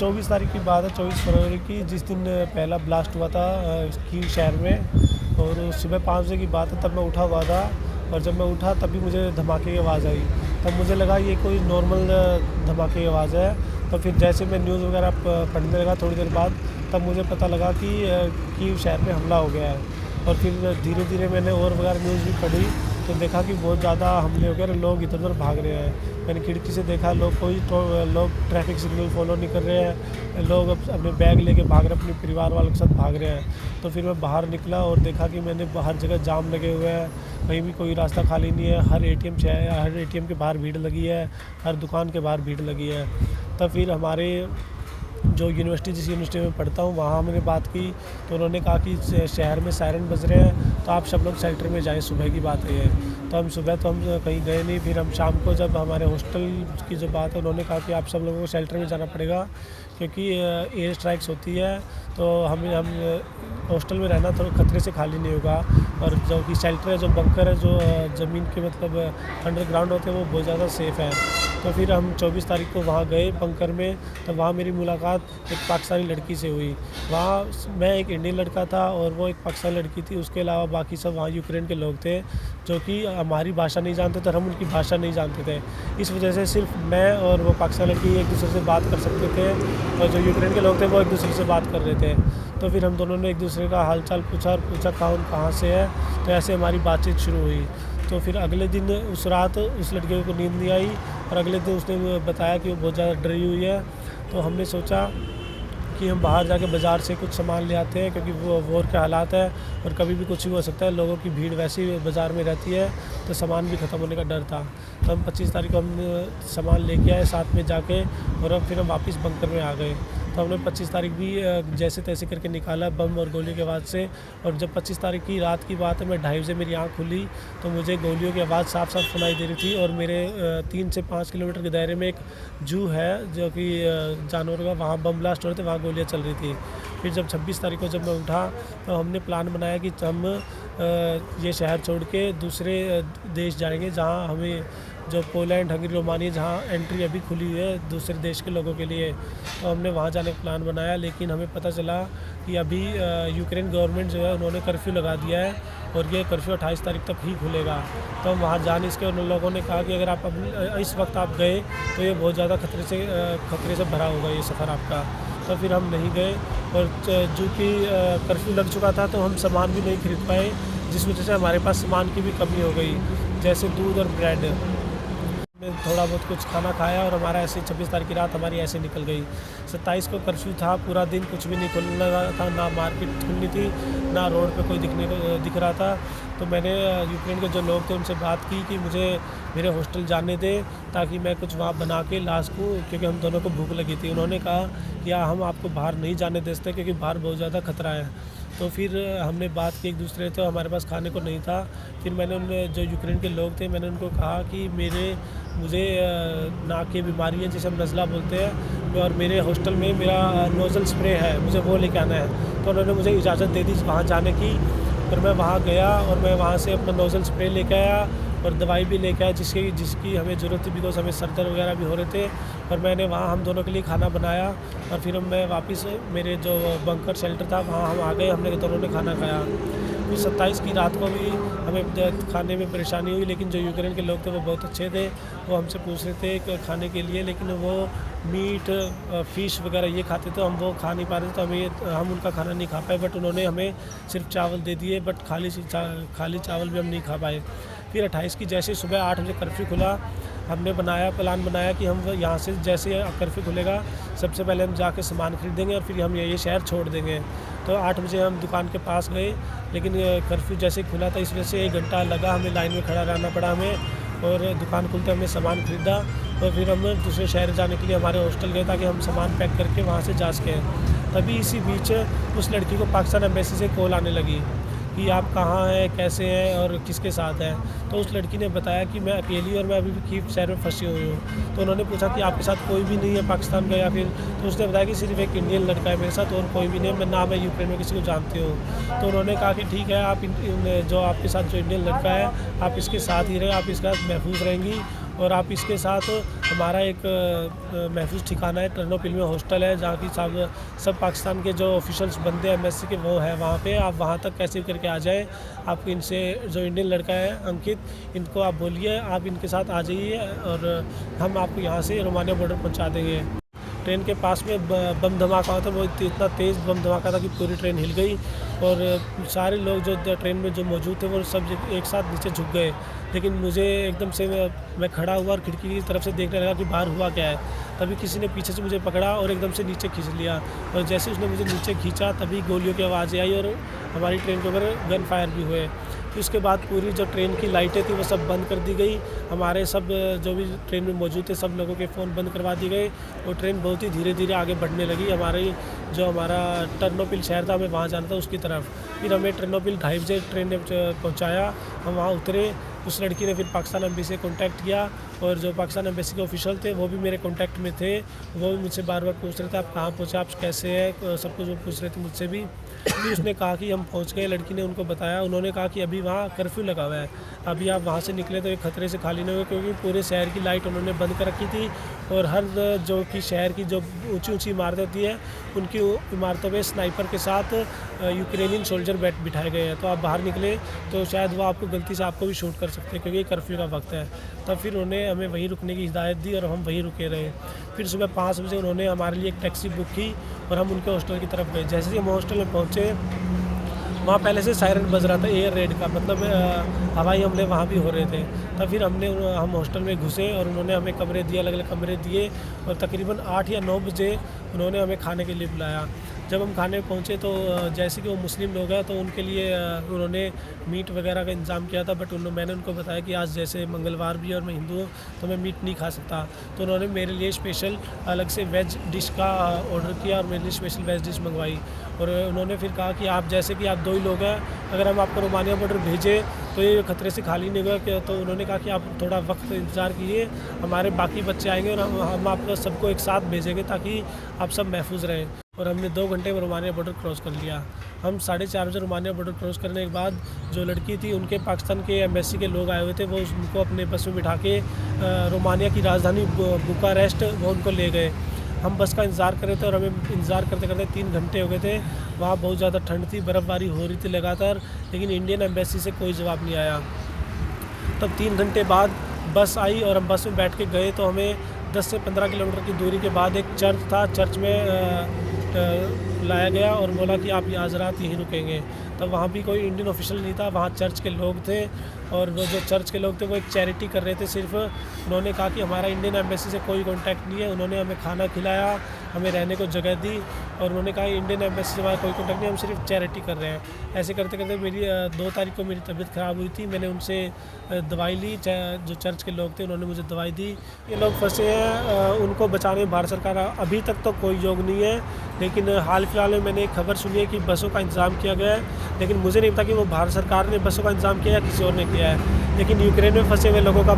24 तारीख की बात है, 24 फरवरी की, जिस दिन पहला ब्लास्ट हुआ था कीव शहर में। और सुबह 5 बजे की बात है, तब मैं उठा हुआ था। और जब मैं उठा तभी मुझे धमाके की आवाज़ आई। तब मुझे लगा ये कोई नॉर्मल धमाके की आवाज़ है। तो फिर जैसे मैं न्यूज़ वगैरह पढ़ने लगा थोड़ी देर बाद, तब मुझे पता लगा कि कीव शहर में हमला हो गया है। और फिर धीरे धीरे मैंने और वगैरह न्यूज़ भी पढ़ी, तो देखा कि बहुत ज़्यादा हमले हो गए और लोग इधर उधर भाग रहे हैं। मैंने खिड़की से देखा, लोग ट्रैफिक सिग्नल फॉलो नहीं कर रहे हैं, लोग अपने बैग लेके भाग रहे हैं, अपने परिवार वालों के साथ भाग रहे हैं। तो फिर मैं बाहर निकला और देखा कि मैंने हर जगह जाम लगे हुए हैं, कहीं भी कोई रास्ता खाली नहीं है। हर एटीएम के बाहर भीड़ लगी है, हर दुकान के बाहर भीड़ लगी है। तब फिर हमारे जो जिस यूनिवर्सिटी में पढ़ता हूँ वहाँ मैंने बात की, तो उन्होंने कहा कि शहर में सायरन बज रहे हैं, तो आप सब लोग शेल्टर में जाएं, सुबह की बात है ये। तो हम कहीं गए नहीं। फिर हम शाम को जब हमारे हॉस्टल की जो बात है, उन्होंने कहा कि आप सब लोगों को शेल्टर में जाना पड़ेगा, क्योंकि एयर स्ट्राइक्स हम हॉस्टल में रहना थोड़ा खतरे से खाली नहीं होगा। और जो कि शेल्टर है, जो बंकर है, जो ज़मीन के मतलब अंडरग्राउंड होते हैं, वो बहुत ज़्यादा सेफ़ है। तो फिर हम 24 तारीख को वहाँ गए बंकर में। तो वहाँ मेरी मुलाकात एक पाकिस्तानी लड़की से हुई। वहाँ मैं एक इंडियन लड़का था और वो एक पाकिस्तानी लड़की थी। उसके अलावा बाकी सब वहाँ यूक्रेन के लोग थे, जो कि हमारी भाषा नहीं जानते थे और हम उनकी भाषा नहीं जानते थे। इस वजह से सिर्फ मैं और वो पाकिस्तानी लड़की एक दूसरे से बात कर सकते थे, और जो यूक्रेन के लोग थे वो एक दूसरे से बात कर रहे थे। तो फिर हम दोनों ने एक दूसरे का हालचाल पूछा कहाँ से है। तो ऐसे हमारी बातचीत शुरू हुई। तो फिर अगले दिन उस रात उस लड़के को नींद नहीं आई, और अगले दिन उसने बताया कि वो बहुत ज़्यादा डरी हुई है। तो हमने सोचा कि हम बाहर जाके बाज़ार से कुछ सामान ले आते हैं, क्योंकि वो वॉर के हालात है और कभी भी कुछ भी हो सकता है। लोगों की भीड़ वैसे ही बाज़ार में रहती है, तो सामान भी ख़त्म होने का डर था। तो हम 25 तारीख को हम सामान लेके आए साथ में जाके, और अब फिर हम वापस बंकर में आ गए। तो हमने 25 तारीख भी जैसे तैसे करके निकाला बम और गोली की आवाज़ से। और जब 25 तारीख की रात की बात है, मैं 2:30 बजे मेरी आँख खुली, तो मुझे गोलियों की आवाज़ साफ साफ सुनाई दे रही थी। और मेरे 3 से 5 किलोमीटर के दायरे में एक जू है, जो कि जानवर का, वहाँ बम ब्लास्ट हो रहे थे, वहाँ गोलियाँ चल रही थी। फिर जब 26 तारीख को जब मैं उठा, तो हमने प्लान बनाया कि हम ये शहर छोड़ के दूसरे देश जाएंगे, जहाँ हमें जो पोलैंड, हंगरी, रोमानिया, जहाँ एंट्री अभी खुली हुई है दूसरे देश के लोगों के लिए। तो हमने वहाँ जाने का प्लान बनाया, लेकिन हमें पता चला कि अभी यूक्रेन गवर्नमेंट जो है, उन्होंने कर्फ्यू लगा दिया है, और ये कर्फ्यू 28 तारीख तक ही खुलेगा। तो हम वहाँ जा नहीं सके। उन लोगों ने कहा कि अगर आप इस वक्त आप गए तो ये बहुत ज़्यादा खतरे से भरा होगा ये सफ़र आपका। तो फिर हम नहीं गए, और चूँकि कर्फ्यू लग चुका था, तो हम सामान भी नहीं खरीद पाए, जिस वजह से हमारे पास सामान की भी कमी हो गई, जैसे दूध और ब्रेड। में थोड़ा बहुत कुछ खाना खाया, और हमारा ऐसे 26 तारीख की रात हमारी ऐसे निकल गई। 27 को कर्फ्यू था, पूरा दिन कुछ भी नहीं खुलने लगा था, ना मार्केट खुलनी थी, ना रोड पे कोई दिख रहा था। तो मैंने यूक्रेन के जो लोग थे उनसे बात की कि मुझे मेरे हॉस्टल जाने दें, ताकि मैं कुछ वहाँ बना के ला सकूँ, क्योंकि हम दोनों को भूख लगी थी। उन्होंने कहा कि हम आपको बाहर नहीं जाने दे सकते, क्योंकि बाहर बहुत ज़्यादा खतरा है। तो फिर हमने बात की एक दूसरे, तो हमारे पास खाने को नहीं था। फिर मैंने जो यूक्रेन के लोग थे, मैंने उनको कहा कि मुझे नाक की बीमारी है, जिसे हम नज़ला बोलते हैं, और मेरे हॉस्टल में मेरा नोज़ल स्प्रे है, मुझे वो लेके आना है। तो उन्होंने मुझे इजाज़त दे दी वहाँ जाने की। और मैं वहाँ गया, और मैं वहाँ से अपना नोज़ल स्प्रे लेके आया, और दवाई भी लेके आया जिसकी हमें ज़रूरत थी, बिकॉज हमें सर दर्द वगैरह भी हो रहे थे। और मैंने वहाँ हम दोनों के लिए खाना बनाया, और फिर मैं वापस मेरे जो बंकर शेल्टर था वहाँ हम आ गए। हमने दोनों ने खाना खाया। फिर 27 की रात को भी हमें खाने में परेशानी हुई, लेकिन जो यूक्रेन के लोग थे वो बहुत अच्छे थे। वो हमसे पूछ रहे थे खाने के लिए, लेकिन वो मीट, फ़िश वगैरह ये खाते थे, हम वो खा नहीं पा रहे थे, तो हम उनका खाना नहीं खा पाए। बट उन्होंने हमें सिर्फ चावल दे दिए, बट खाली चावल भी हम नहीं खा पाए। फिर 28 की जैसे सुबह 8 बजे कर्फ्यू खुला, हमने प्लान बनाया कि हम यहाँ से जैसे कर्फ्यू खुलेगा, सबसे पहले हम जाके सामान खरीदेंगे, और फिर हम ये शहर छोड़ देंगे। तो 8 बजे हम दुकान के पास गए, लेकिन कर्फ्यू जैसे खुला था, इस वजह से 1 घंटा लगा, हमें लाइन में खड़ा रहना पड़ा हमें। और दुकान खुलते हमने सामान खरीदा, और फिर हम दूसरे शहर जाने के लिए हमारे हॉस्टल गए, ताकि हम सामान पैक करके वहाँ से जा सकें। तभी इसी बीच उस लड़की को पाकिस्तान एम्बेसी से कॉल आने लगी कि आप कहाँ हैं, कैसे हैं और किसके साथ हैं। तो उस लड़की ने बताया कि मैं अकेली, और मैं अभी भी कीव शहर में फंसी हुई हूँ। तो उन्होंने पूछा कि आपके साथ कोई भी नहीं है पाकिस्तान का या फिर, तो उसने बताया कि सिर्फ एक इंडियन लड़का है मेरे साथ, और कोई भी नहीं है, मैं यूक्रेन में किसी को जानती हूँ। तो उन्होंने कहा कि ठीक है, आप जो आपके साथ जो इंडियन लड़का है, आप इसके साथ ही रहें, आप इसके साथ महफूज रहेंगी, और आप इसके साथ हमारा एक महफूज ठिकाना है, टर्नोपिल में हॉस्टल है, जहाँ की सब पाकिस्तान के जो ऑफिशियल्स बनते हैं एम्बेसी के वो है वहाँ पे। आप वहाँ तक कैसे करके आ जाएँ। आप इनसे जो इंडियन लड़का है अंकित, इनको आप बोलिए आप इनके साथ आ जाइए और हम आपको यहाँ से रोमानिया बॉर्डर पहुँचा देंगे। ट्रेन के पास में बम धमाका हुआ था, वो इतना तेज़ बम धमाका था कि पूरी ट्रेन हिल गई और सारे लोग जो ट्रेन में जो मौजूद थे वो सब एक साथ नीचे झुक गए। लेकिन मुझे एकदम से मैं खड़ा हुआ और खिड़की की तरफ से देखने लगा कि बाहर हुआ क्या है। तभी किसी ने पीछे से मुझे पकड़ा और एकदम से नीचे खींच लिया और जैसे उसने मुझे नीचे खींचा तभी गोलियों की आवाज़ आई और हमारी ट्रेन के ऊपर गन फायर भी हुए। फिर उसके बाद पूरी जो ट्रेन की लाइटें थी वो सब बंद कर दी गई। हमारे सब जो भी ट्रेन में मौजूद थे सब लोगों के फ़ोन बंद करवा दिए गए और ट्रेन बहुत ही धीरे धीरे आगे बढ़ने लगी। हमारा टर्नोपिल शहर था, हमें वहाँ जाना था उसकी तरफ। फिर हमें टर्नोपिल 2:30 बजे ट्रेन ने पहुँचाया। हम वहाँ उतरे। उस लड़की ने फिर पाकिस्तान एम्बेसी से कॉन्टैक्ट किया और जो पाकिस्तान एम्बेसी के ऑफिशियल थे वो भी मेरे कॉन्टैक्ट में थे। वो भी मुझसे बार बार पूछ रहे थे आप कहाँ पहुँचे, आप कैसे हैं, सब कुछ वो पूछ रहे थे मुझसे भी। फिर उसने कहा कि हम पहुंच गए। लड़की ने उनको बताया। उन्होंने कहा कि अभी वहाँ कर्फ्यू लगा हुआ है, अभी आप वहाँ से निकले तो ये खतरे से खाली नहीं हुए, क्योंकि पूरे शहर की लाइट उन्होंने बंद कर रखी थी और हर जो कि शहर की जो ऊंची ऊंची इमारतें होती है उनकी इमारतों में स्नाइपर के साथ यूक्रेनियन सोल्जर बिठाए गए हैं। तो आप बाहर निकले तो शायद वो आपको गलती से आपको भी शूट कर सकते हैं, क्योंकि कर्फ्यू का वक्त है। तब फिर उन्होंने हमें वहीं रुकने की हिदायत दी और हम वहीं रुके रहे। फिर सुबह 5 बजे उन्होंने हमारे लिए एक टैक्सी बुक की और हम उनके हॉस्टल की तरफ गए। जैसे ही हम हॉस्टल में पहुँचे वहाँ पहले से सायरन बज रहा था एयर रेड का, मतलब हवाई हमले वहाँ भी हो रहे थे। तब फिर हम हॉस्टल में घुसे और उन्होंने हमें कमरे दिए, अलग अलग कमरे दिए और तकरीबन 8 या 9 बजे उन्होंने हमें खाने के लिए बुलाया। जब हम खाने पहुँचे तो जैसे कि वो मुस्लिम लोग हैं तो उनके लिए उन्होंने मीट वगैरह का इंतज़ाम किया था, बट मैंने उनको बताया कि आज जैसे मंगलवार भी और मैं हिंदू हूँ तो मैं मीट नहीं खा सकता। तो उन्होंने मेरे लिए स्पेशल अलग से वेज डिश का ऑर्डर किया और मेरे लिए स्पेशल वेज डिश मंगवाई। और उन्होंने फिर कहा कि आप जैसे कि आप 2 ही लोग हैं, अगर हम आपको रोमानिया बॉर्डर भेजें तो ये खतरे से खाली नहीं होगा। तो उन्होंने कहा कि आप थोड़ा वक्त इंतज़ार कीजिए, हमारे बाकी बच्चे आएंगे और हम आपको सबको एक साथ भेजेंगे ताकि आप सब महफूज रहें। और हमने 2 घंटे में रोमानिया बॉर्डर क्रॉस कर लिया। हम 4:30 बजे रोमानिया बॉर्डर क्रॉस करने के बाद जो लड़की थी उनके पाकिस्तान के एम्बेसी के लोग आए हुए थे, वो उनको अपने बस में बिठा के रोमानिया की राजधानी बुकारेस्ट वो उनको ले गए। हम बस का इंतज़ार कर रहे थे और हमें इंतज़ार करते करते 3 घंटे हो गए थे। वहाँ बहुत ज़्यादा ठंड थी, बर्फ़बारी हो रही थी लगातार, लेकिन इंडियन एम्बेसी से कोई जवाब नहीं आया। तब 3 घंटे बाद बस आई और हम बस में बैठ के गए तो हमें 10 से 15 किलोमीटर की दूरी के बाद एक चर्च था, चर्च में लाया गया और बोला कि आप आज रात यहीं रुकेंगे। तब वहाँ भी कोई इंडियन ऑफिशियल नहीं था, वहाँ चर्च के लोग थे और वो जो चर्च के लोग थे वो एक चैरिटी कर रहे थे सिर्फ। उन्होंने कहा कि हमारा इंडियन एम्बेसी से कोई कांटेक्ट नहीं है। उन्होंने हमें खाना खिलाया, हमें रहने को जगह दी और उन्होंने कहा इंडियन एम्बेसी से हमारा कोई कांटेक्ट नहीं, हम सिर्फ चैरिटी कर रहे हैं। ऐसे करते करते मेरी 2 तारीख को मेरी तबीयत ख़राब हुई थी। मैंने उनसे दवाई ली, जो चर्च के लोग थे उन्होंने मुझे दवाई दी। ये लोग फंसे हैं, उनको बचाने में भारत सरकार अभी तक तो कोई योग नहीं है, लेकिन हाल फिलहाल में मैंने एक खबर सुनी है कि बसों का इंतज़ाम किया गया है, लेकिन मुझे नहीं पता कि वो भारत सरकार ने बसों का इंतज़ाम किया या किसी और ने किया है। लेकिन यूक्रेन में फंसे हुए लोगों का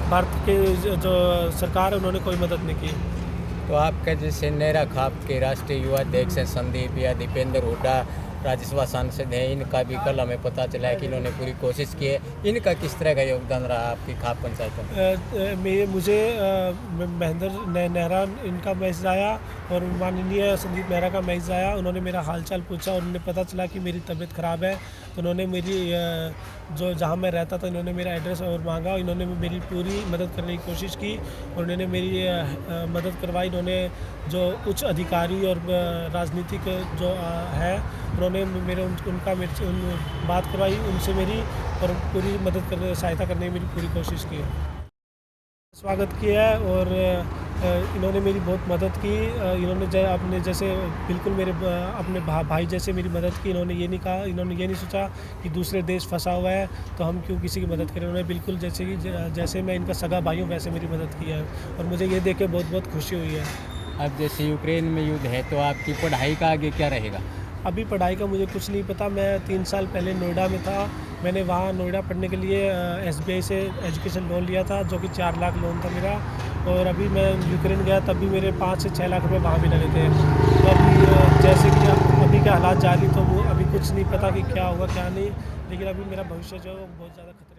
भारत के जो सरकार है उन्होंने कोई मदद नहीं की। तो आपका जैसे नेरा खाप के राष्ट्रीय युवा अध्यक्ष हैं संदीप या दीपेंद्र हुड्डा, राज्यसभा सांसद हैं, इनका भी कल हमें पता चला है कि इन्होंने पूरी कोशिश की है। इनका किस तरह का योगदान रहा आपकी खाप पंचायत में? मुझे महेंद्र नेहरा इनका मैसेज आया और माननीय संदीप नेहरा का मैसेज आया। उन्होंने मेरा हालचाल पूछा और उन्हें पता चला कि मेरी तबीयत ख़राब है, तो उन्होंने मेरी जो जहाँ मैं रहता था इन्होंने मेरा एड्रेस और मांगा। इन्होंने मेरी पूरी मदद करने की कोशिश की और उन्होंने मेरी मदद करवाई। इन्होंने जो उच्च अधिकारी और राजनीतिक जो है उन्होंने मेरे से बात करवाई उनसे मेरी और पूरी मदद करने सहायता करने की मेरी पूरी कोशिश की है। स्वागत किया है और इन्होंने मेरी बहुत मदद की। इन्होंने अपने जैसे बिल्कुल मेरे अपने भाई जैसे मेरी मदद की। इन्होंने ये नहीं कहा, इन्होंने ये नहीं सोचा कि दूसरे देश फंसा हुआ है तो हम क्यों किसी की मदद करें। उन्होंने बिल्कुल जैसे मैं इनका सगा भाई हूँ वैसे मेरी मदद की है और मुझे ये देख के बहुत बहुत खुशी हुई है। अब जैसे यूक्रेन में युद्ध है तो आपकी पढ़ाई का आगे क्या रहेगा? अभी पढ़ाई का मुझे कुछ नहीं पता। मैं 3 साल पहले नोएडा में था। मैंने वहाँ नोएडा पढ़ने के लिए SBI से एजुकेशन लोन लिया था, जो कि 4 लाख लोन था मेरा। और अभी मैं यूक्रेन गया तब भी मेरे 5 से 6 लाख रुपए वहाँ भी लगे थे। तो अभी जैसे कि अभी के हालात जारी, तो अभी कुछ नहीं पता कि क्या होगा क्या नहीं, लेकिन अभी मेरा भविष्य जो बहुत ज़्यादा खतरा